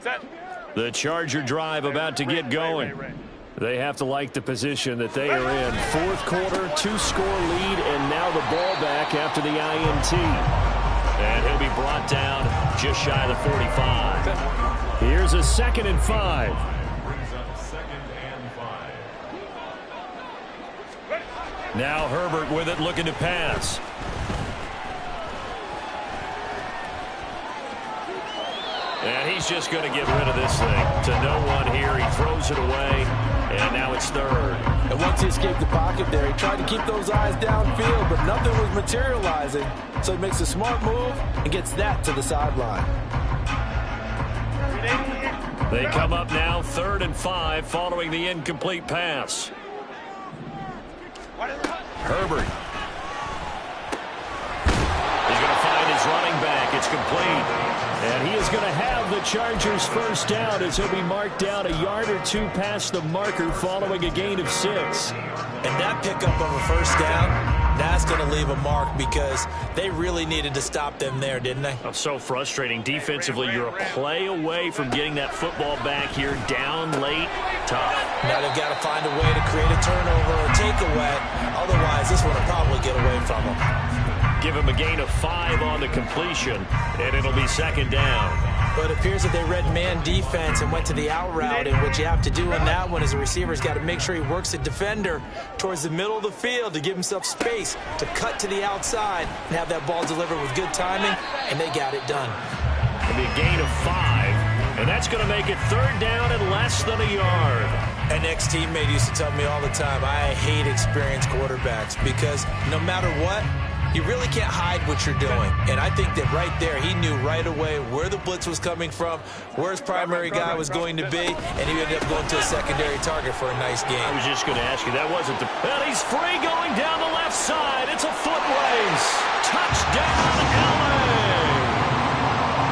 Set. The Charger drive about to get going. They have to like the position that they are in. 4th quarter, 2-score lead, and now the ball back after the INT. And he'll be brought down just shy of the 45. Here's a 2nd and 5. Brings up 2nd and 5. Now Herbert with it, looking to pass. And he's just going to get rid of this thing to no one here. He throws it away. And now it's third. And once he escaped the pocket there, he tried to keep those eyes downfield, but nothing was materializing. So he makes a smart move and gets that to the sideline. They come up now 3rd and 5 following the incomplete pass. Herbert. He's going to find his running back. It's complete. And he is going to have the Chargers first down as he'll be marked down a yard or two past the marker following a gain of 6. And that pickup of a first down, that's going to leave a mark because they really needed to stop them there, didn't they? It's so frustrating. Defensively, you're a play away from getting that football back here down late. Tough. Now they've got to find a way to create a turnover or takeaway. Otherwise, this one will probably get away from them. Give him a gain of 5 on the completion, and it'll be 2nd down. But it appears that they read man defense and went to the out route, and what you have to do in that one is a receiver's got to make sure he works the defender towards the middle of the field to give himself space to cut to the outside and have that ball delivered with good timing, and they got it done. It'll be a gain of 5, and that's going to make it 3rd down and less than a yard. An ex-teammate used to tell me all the time, I hate experienced quarterbacks because no matter what, you really can't hide what you're doing. And I think that right there, he knew right away where the blitz was coming from, where his primary guy was going to be, and he ended up going to a secondary target for a nice game. I was just going to ask you, that wasn't the... And he's free going down the left side. It's a foot race. Touchdown, LA.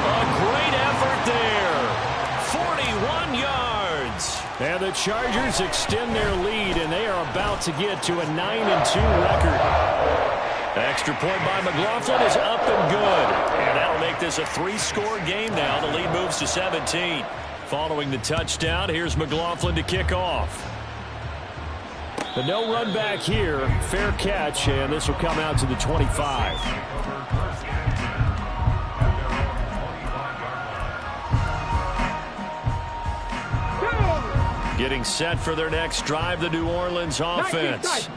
A great effort there. 41 yards. And the Chargers extend their lead, and they are about to get to a 9-2 record. Extra point by McLaughlin is up and good. And that'll make this a 3-score game now. The lead moves to 17. Following the touchdown, here's McLaughlin to kick off. The no run back here. Fair catch, and this will come out to the 25. Getting set for their next drive, the New Orleans offense.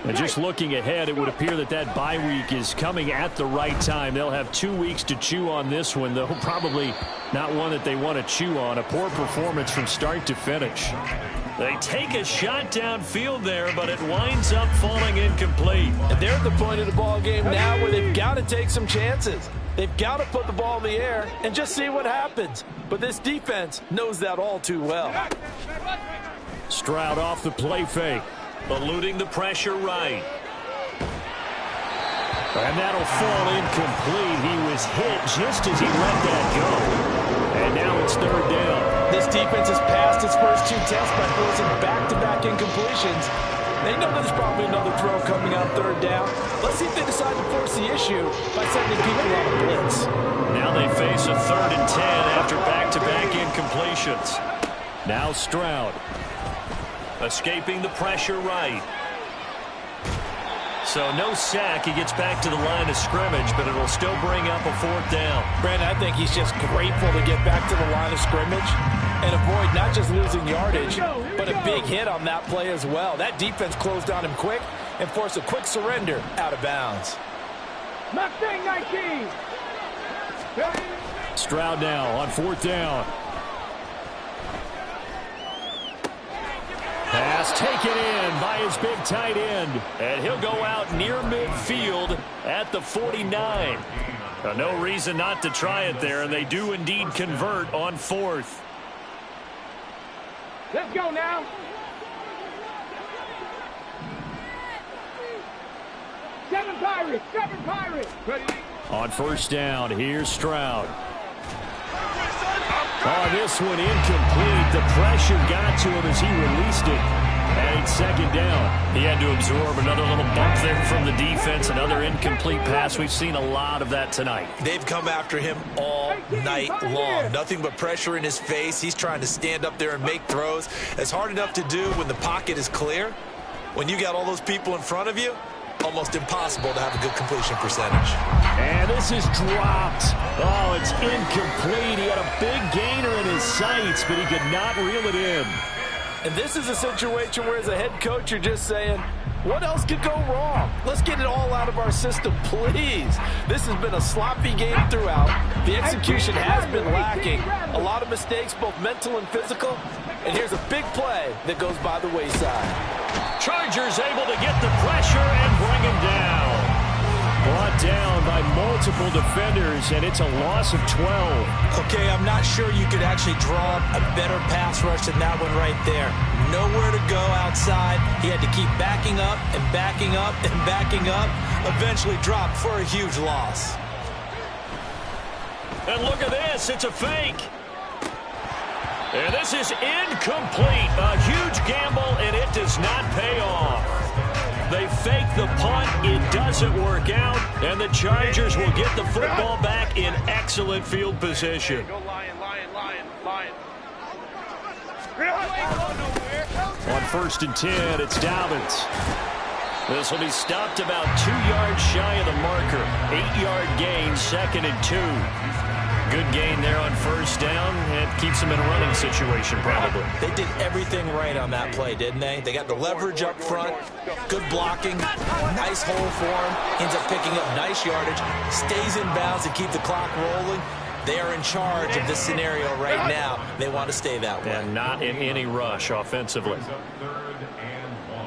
And just looking ahead, it would appear that that bye week is coming at the right time. They'll have 2 weeks to chew on this one, though probably not one that they want to chew on. A poor performance from start to finish. They take a shot downfield there, but it winds up falling incomplete. And they're at the point of the ball game now where they've got to take some chances. They've got to put the ball in the air and just see what happens. But this defense knows that all too well. Stroud off the play fake. Eluding the pressure right. And that'll fall incomplete. He was hit just as he let that go. And now it's 3rd down. This defense has passed its first 2 tests by forcing back-to-back incompletions. They know there's probably another throw coming on 3rd down. Let's see if they decide to force the issue by sending people on a blitz. Now they face a 3rd and 10 after back-to-back incompletions. Now Stroud. Escaping the pressure right. So no sack. He gets back to the line of scrimmage, but it'll still bring up a 4th down. Brandon, I think he's just grateful to get back to the line of scrimmage and avoid not just losing yardage, but a big hit on that play as well. That defense closed on him quick and forced a quick surrender out of bounds. Mustang 19. Stroud now on 4th down. Pass taken in by his big tight end. And he'll go out near midfield at the 49. No reason not to try it there, and they do indeed convert on 4th. Let's go now. Seven Pirates. Ready? On 1st down, here's Stroud. Oh, this one incomplete. The pressure got to him as he released it. And it's 2nd down. He had to absorb another little bump there from the defense. Another incomplete pass. We've seen a lot of that tonight. They've come after him all night long. Nothing but pressure in his face. He's trying to stand up there and make throws. It's hard enough to do when the pocket is clear. When you got all those people in front of you, almost impossible to have a good completion percentage. And this is dropped. Oh, it's incomplete. He had a big gainer in his sights, but he could not reel it in. And this is a situation where as a head coach, you're just saying, What else could go wrong? Let's get it all out of our system, please. This has been a sloppy game throughout. The execution has been lacking. A lot of mistakes, both mental and physical. And here's a big play that goes by the wayside. Chargers able to get the pressure and bring him down. Brought down by multiple defenders, and it's a loss of 12. Okay, I'm not sure you could actually draw a better pass rush than that one right there. Nowhere to go outside. He had to keep backing up and backing up and backing up. Eventually dropped for a huge loss. And look at this. It's a fake. And this is incomplete. A huge gamble, and it does not pay off. They fake the punt. It doesn't work out. And the Chargers will get the football back in excellent field position. Go Lion, Lion, Lion, Lion. On 1st and 10, it's Dobbins. This will be stopped about 2 yards shy of the marker. 8-yard gain, 2nd and 2. Good gain there on 1st down, and keeps them in a running situation probably. They did everything right on that play, didn't they? They got the leverage up front, good blocking, nice hole for him, ends up picking up nice yardage, stays in bounds to keep the clock rolling. They are in charge of this scenario right now. They want to stay that way. And not in any rush offensively. 3rd and 1.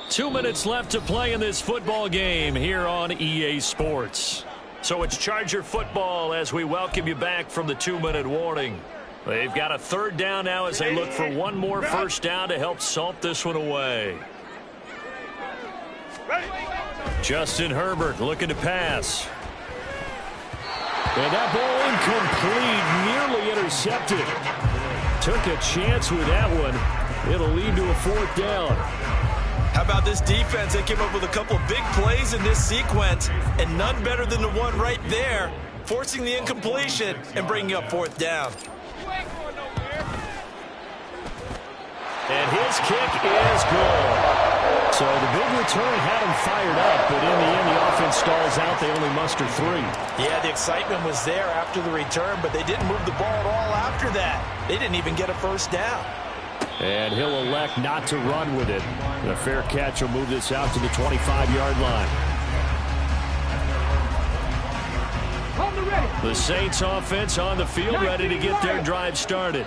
2 minutes left to play in this football game here on EA Sports. So it's Charger football as we welcome you back from the 2-minute warning. They've got a 3rd down now as they look for one more 1st down to help salt this one away. Justin Herbert looking to pass. And that ball incomplete, nearly intercepted. Took a chance with that one. It'll lead to a 4th down. How about this defense? They came up with a couple of big plays in this sequence, and none better than the one right there, forcing the incompletion and bringing up 4th down. And his kick is good. So the big return had him fired up, but in the end, the offense stalls out. They only muster 3. Yeah, the excitement was there after the return, but they didn't move the ball at all after that. They didn't even get a 1st down. And he'll elect not to run with it. And a fair catch will move this out to the 25-yard line. The Saints offense on the field, ready to get their drive started.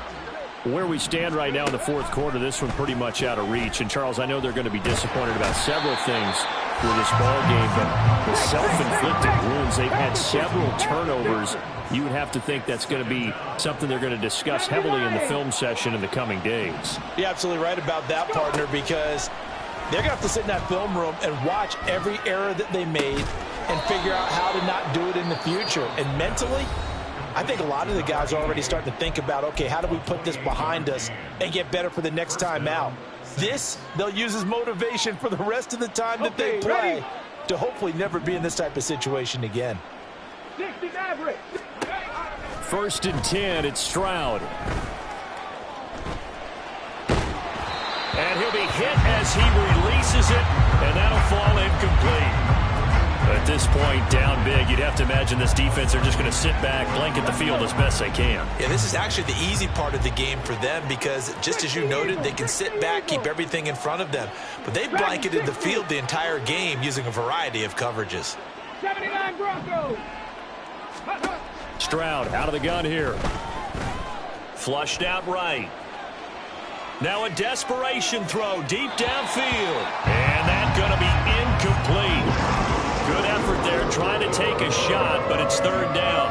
Where we stand right now in the 4th quarter, this one pretty much out of reach. And, Charles, I know they're going to be disappointed about several things with this ball game, but the self-inflicted wounds, they've had several turnovers. You would have to think that's going to be something they're going to discuss heavily in the film session in the coming days. You're absolutely right about that, partner, because they're going to have to sit in that film room and watch every error that they made and figure out how to not do it in the future. And mentally, I think a lot of the guys are already starting to think about, okay, how do we put this behind us and get better for the next time out? This, they'll use as motivation for the rest of the time that they play to hopefully never be in this type of situation again. 60 average. 1st and 10, it's Stroud. And he'll be hit as he releases it, and that'll fall incomplete. At this point, down big, you'd have to imagine this defense are just going to sit back, blanket the field as best they can. Yeah, this is actually the easy part of the game for them because, just as you noted, they can sit back, keep everything in front of them. But they blanketed the field the entire game using a variety of coverages. 79 Broncos. Stroud out of the gun here. Flushed out right. Now a desperation throw deep downfield. And that's going to be incomplete. Good effort there trying to take a shot, but it's 3rd down.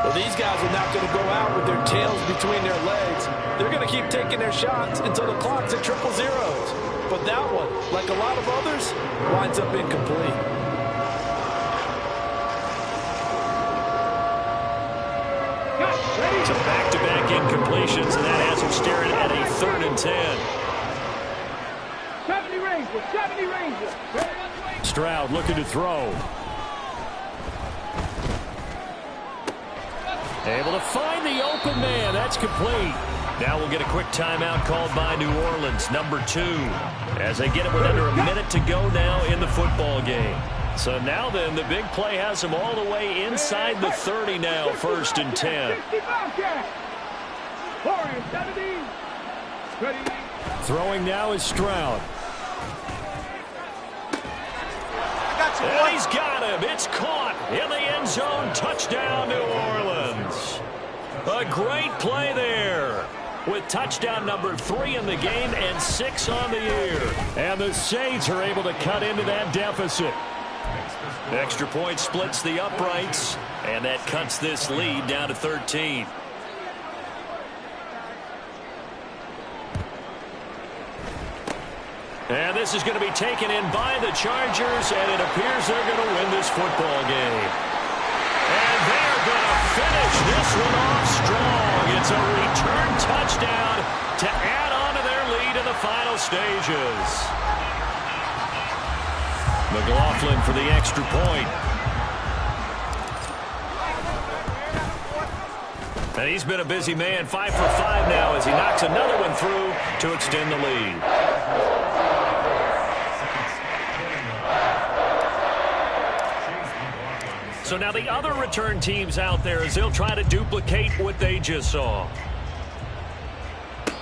Well, these guys are not going to go out with their tails between their legs. They're going to keep taking their shots until the clock's at 000. But that one, like a lot of others, winds up incomplete. So back-to-back incompletions, and that has him staring at a 3rd and 10. 70 Rangers, 70 Rangers. Stroud looking to throw. Able to find the open man. That's complete. Now we'll get a quick timeout called by New Orleans, number 2, as they get it with under a minute to go now in the football game. So now then, the big play has them all the way inside the 30 now, 1st and 10. 60 Bobcats. 4 and 70. Ready. Throwing now is Stroud. And he's got him. It's caught in the end zone. Touchdown, New Orleans. A great play there, with touchdown number 3 in the game and 6 on the year. And the Saints are able to cut into that deficit. Extra point splits the uprights, and that cuts this lead down to 13. And this is going to be taken in by the Chargers, and it appears they're going to win this football game. And they're going to finish this one off strong. It's a return touchdown to add on to their lead in the final stages. McLaughlin for the extra point. And he's been a busy man, 5 for 5 now as he knocks another one through to extend the lead. So now the other return teams out there as they'll try to duplicate what they just saw.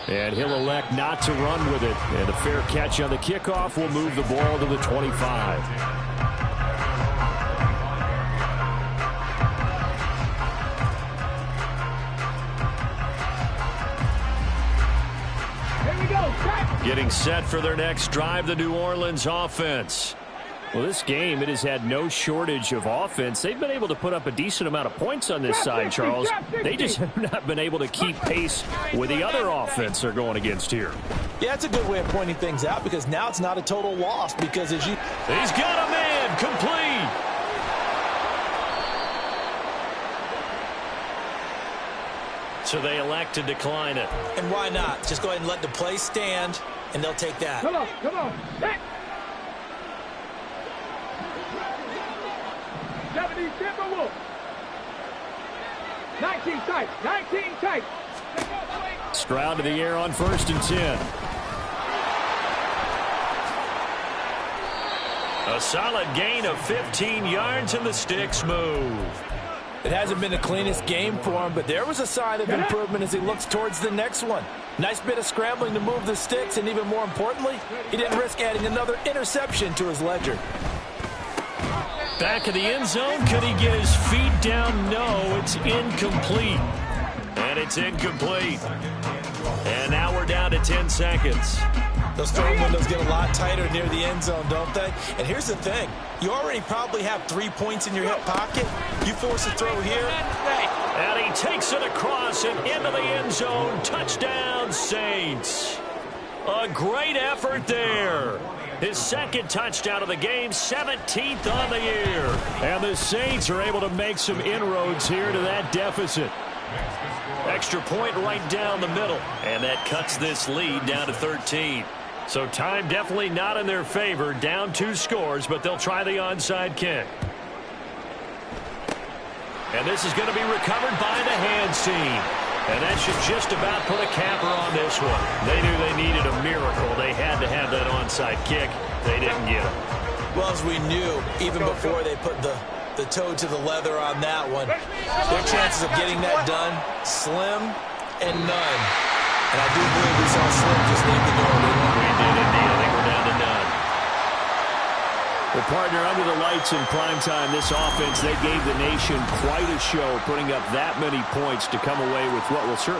And he'll elect not to run with it. And a fair catch on the kickoff will move the ball to the 25. Here we go. Getting set for their next drive, the New Orleans offense. Well, this game, it has had no shortage of offense. They've been able to put up a decent amount of points on this side, Charles. They just have not been able to keep pace with the other offense they're going against here. Yeah, it's a good way of pointing things out because now it's not a total loss because as you... He's got a man complete. So they elect to decline it. And why not? Just go ahead and let the play stand, and they'll take that. Come on, come on. Set. 70 Timberwolves. 19 tight. 19 tight. Stroud to the air on 1st and 10. A solid gain of 15 yards and the sticks move. It hasn't been the cleanest game for him, but there was a sign of improvement as he looks towards the next one. Nice bit of scrambling to move the sticks, and even more importantly, he didn't risk adding another interception to his ledger. Back of the end zone. Could he get his feet down? No, it's incomplete. And it's incomplete. And now we're down to 10 seconds. Those throwing windows get a lot tighter near the end zone, don't they? And here's the thing. You already probably have 3 points in your hip pocket. You force a throw here. And he takes it across and into the end zone. Touchdown, Saints. A great effort there. His second touchdown of the game, 17th on the year. And the Saints are able to make some inroads here to that deficit. Extra point right down the middle. And that cuts this lead down to 13. So time definitely not in their favor. Down 2 scores, but they'll try the onside kick. And this is going to be recovered by the hands team. And that should just about put a capper on this one. They knew they needed a miracle. They had to have that onside kick. They didn't get it. Well, as we knew, even before they put the toe to the leather on that one, their chances of getting that done, slim and none. And I do believe we saw Slim just leave the door. We did indeed. I think we're down to none. Well, partner, under the lights in primetime, this offense, they gave the nation quite a show, putting up that many points to come away with what will certainly